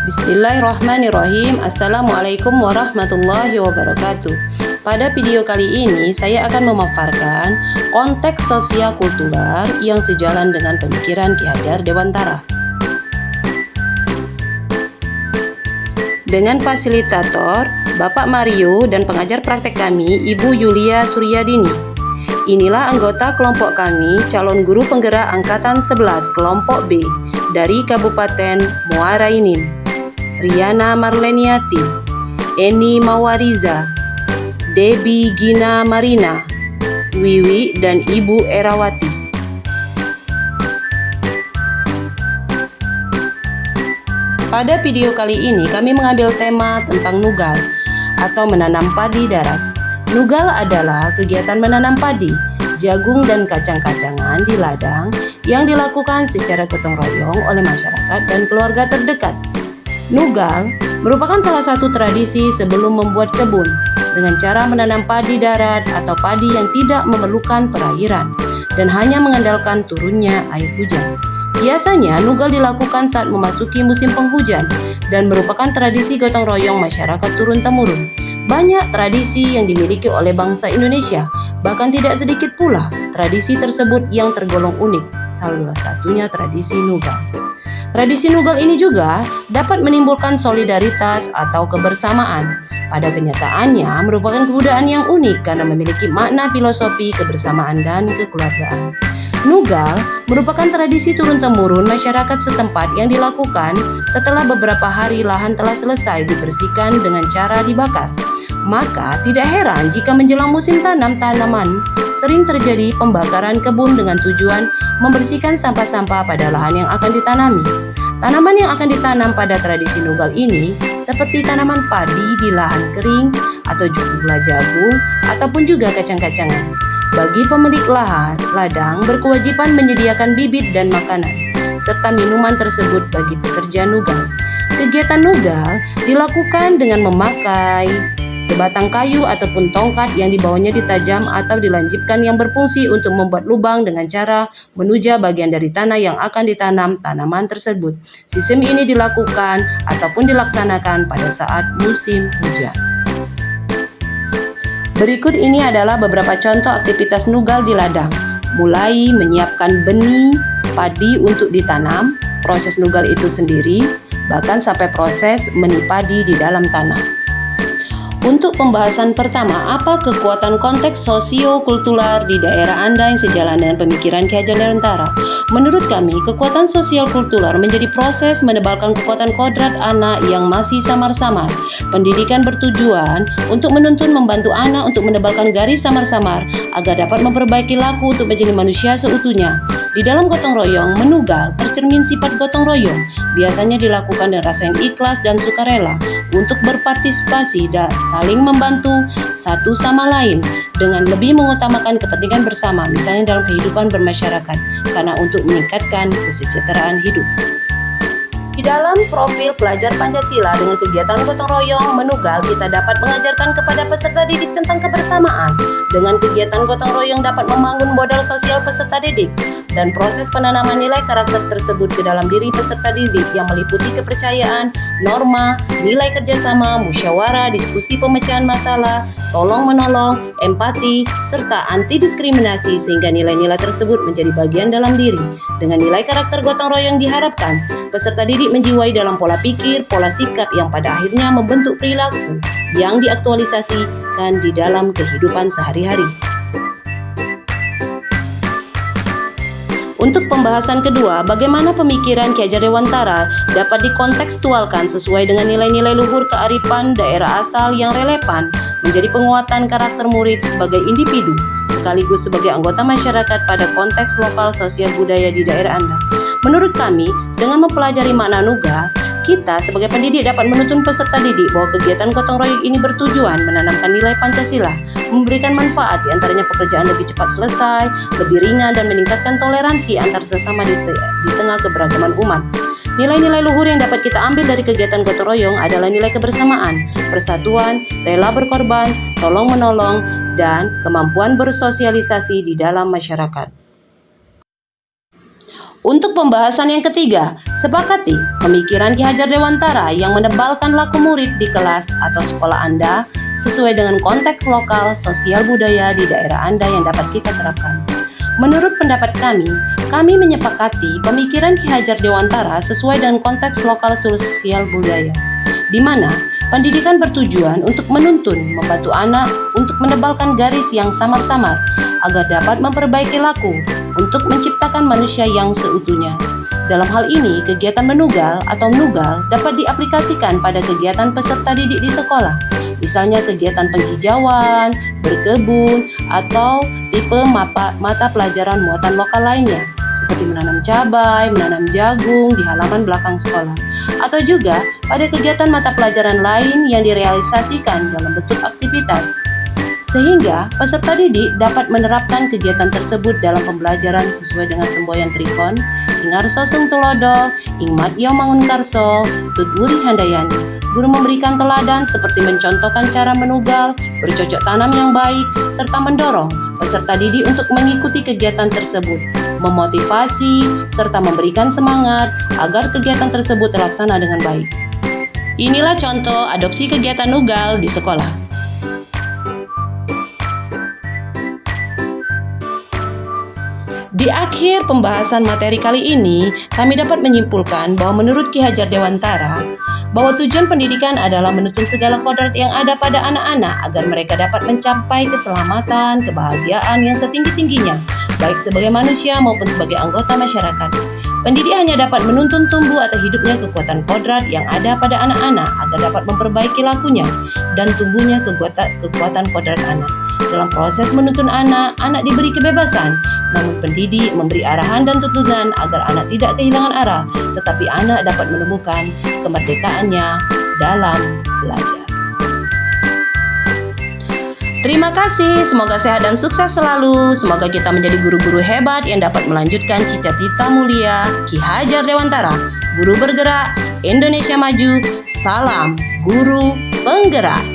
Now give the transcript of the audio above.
Bismillahirrahmanirrahim. Assalamualaikum warahmatullahi wabarakatuh. Pada video kali ini saya akan memaparkan konteks sosial kultural yang sejalan dengan pemikiran Ki Hajar Dewantara. Dengan fasilitator Bapak Mario dan pengajar praktek kami Ibu Yulia Suryadini. Inilah anggota kelompok kami, calon guru penggerak angkatan 11 kelompok B dari Kabupaten Muara Enim. Riana Marleniati, Eni Mawariza, Debbie Gina Marina, Wiwi dan Ibu Erawati. Pada video kali ini kami mengambil tema tentang nugal atau menanam padi darat. Nugal adalah kegiatan menanam padi, jagung dan kacang-kacangan di ladang yang dilakukan secara gotong royong oleh masyarakat dan keluarga terdekat. Nugal merupakan salah satu tradisi sebelum membuat kebun dengan cara menanam padi darat atau padi yang tidak memerlukan perairan dan hanya mengandalkan turunnya air hujan. Biasanya nugal dilakukan saat memasuki musim penghujan dan merupakan tradisi gotong royong masyarakat turun-temurun. Banyak tradisi yang dimiliki oleh bangsa Indonesia, bahkan tidak sedikit pula tradisi tersebut yang tergolong unik, salah satunya tradisi nugal. Tradisi nugal ini juga dapat menimbulkan solidaritas atau kebersamaan. Pada kenyataannya merupakan kebudayaan yang unik karena memiliki makna filosofi kebersamaan dan kekeluargaan. Nugal merupakan tradisi turun-temurun masyarakat setempat yang dilakukan setelah beberapa hari lahan telah selesai dibersihkan dengan cara dibakar. Maka tidak heran jika menjelang musim tanam tanaman sering terjadi pembakaran kebun dengan tujuan membersihkan sampah-sampah pada lahan yang akan ditanami. Tanaman yang akan ditanam pada tradisi nugal ini seperti tanaman padi di lahan kering atau juga jagung ataupun juga kacang-kacangan. Bagi pemilik lahan, ladang berkewajiban menyediakan bibit dan makanan serta minuman tersebut bagi pekerja nugal. Kegiatan nugal dilakukan dengan memakai sebatang kayu ataupun tongkat yang dibawanya ditajam atau dilancipkan yang berfungsi untuk membuat lubang dengan cara menuja bagian dari tanah yang akan ditanam tanaman tersebut. Sistem ini dilakukan ataupun dilaksanakan pada saat musim hujan. Berikut ini adalah beberapa contoh aktivitas nugal di ladang, mulai menyiapkan benih padi untuk ditanam, proses nugal itu sendiri, bahkan sampai proses menih padi di dalam tanah. Untuk pembahasan pertama, apa kekuatan konteks sosio-kultural di daerah Anda yang sejalan dengan pemikiran Ki Hajar Dewantara? Menurut kami, kekuatan sosial-kultural menjadi proses menebalkan kekuatan kodrat anak yang masih samar-samar. Pendidikan bertujuan untuk menuntun membantu anak untuk menebalkan garis samar-samar agar dapat memperbaiki laku untuk menjadi manusia seutuhnya. Di dalam gotong royong, menugal tercermin sifat gotong royong, biasanya dilakukan dengan rasa yang ikhlas dan sukarela untuk berpartisipasi dan saling membantu satu sama lain dengan lebih mengutamakan kepentingan bersama, misalnya dalam kehidupan bermasyarakat, karena untuk meningkatkan kesejahteraan hidup. Di dalam profil pelajar Pancasila dengan kegiatan gotong royong menugal, kita dapat mengajarkan kepada peserta didik tentang kebersamaan. Dengan kegiatan gotong royong dapat membangun modal sosial peserta didik dan proses penanaman nilai karakter tersebut ke dalam diri peserta didik yang meliputi kepercayaan, norma, nilai kerjasama, musyawarah, diskusi pemecahan masalah, tolong-menolong, empati, serta anti-diskriminasi sehingga nilai-nilai tersebut menjadi bagian dalam diri. Dengan nilai karakter gotong royong diharapkan peserta didik menjiwai dalam pola pikir, pola sikap yang pada akhirnya membentuk perilaku yang diaktualisasikan di dalam kehidupan sehari-hari. Untuk pembahasan kedua, bagaimana pemikiran Ki Hajar Dewantara dapat dikontekstualkan sesuai dengan nilai-nilai luhur kearifan daerah asal yang relevan menjadi penguatan karakter murid sebagai individu sekaligus sebagai anggota masyarakat pada konteks lokal sosial budaya di daerah Anda. Menurut kami, dengan mempelajari makna nugal, kita sebagai pendidik dapat menuntun peserta didik bahwa kegiatan gotong royong ini bertujuan menanamkan nilai Pancasila, memberikan manfaat diantaranya pekerjaan lebih cepat selesai, lebih ringan dan meningkatkan toleransi antar sesama di tengah keberagaman umat. Nilai-nilai luhur yang dapat kita ambil dari kegiatan gotong royong adalah nilai kebersamaan, persatuan, rela berkorban, tolong-menolong, dan kemampuan bersosialisasi di dalam masyarakat. Untuk pembahasan yang ketiga, sepakati pemikiran Ki Hajar Dewantara yang menebalkan laku murid di kelas atau sekolah Anda sesuai dengan konteks lokal, sosial, budaya di daerah Anda yang dapat kita terapkan. Menurut pendapat kami menyepakati pemikiran Ki Hajar Dewantara sesuai dengan konteks lokal, sosial, budaya, di mana pendidikan bertujuan untuk menuntun, membantu anak untuk menebalkan garis yang samar-samar agar dapat memperbaiki laku untuk menciptakan manusia yang seutuhnya. Dalam hal ini, kegiatan menugal atau nugal dapat diaplikasikan pada kegiatan peserta didik di sekolah, misalnya kegiatan penghijauan, berkebun, atau tipe mata pelajaran muatan lokal lainnya, seperti menanam cabai, menanam jagung di halaman belakang sekolah, atau juga pada kegiatan mata pelajaran lain yang direalisasikan dalam bentuk aktivitas, sehingga peserta didik dapat menerapkan kegiatan tersebut dalam pembelajaran sesuai dengan semboyan Trikon, Ingarso Sung Tulodo, Ingmat Yo Mangunkarso, Tutwuri Handayani. Guru memberikan teladan seperti mencontohkan cara menugal, bercocok tanam yang baik, serta mendorong peserta didik untuk mengikuti kegiatan tersebut, memotivasi, serta memberikan semangat agar kegiatan tersebut terlaksana dengan baik. Inilah contoh adopsi kegiatan nugal di sekolah. Di akhir pembahasan materi kali ini, kami dapat menyimpulkan bahwa menurut Ki Hajar Dewantara, bahwa tujuan pendidikan adalah menuntun segala kodrat yang ada pada anak-anak agar mereka dapat mencapai keselamatan, kebahagiaan yang setinggi-tingginya, baik sebagai manusia maupun sebagai anggota masyarakat. Pendidik hanya dapat menuntun tumbuh atau hidupnya kekuatan kodrat yang ada pada anak-anak agar dapat memperbaiki lakunya dan tumbuhnya kekuatan kodrat anak. Dalam proses menuntun anak diberi kebebasan, namun pendidik memberi arahan dan tuntunan agar anak tidak kehilangan arah, tetapi anak dapat menemukan kemerdekaannya dalam belajar. Terima kasih, semoga sehat dan sukses selalu. Semoga kita menjadi guru-guru hebat yang dapat melanjutkan cita-cita mulia Ki Hajar Dewantara. Guru bergerak, Indonesia maju, salam guru penggerak.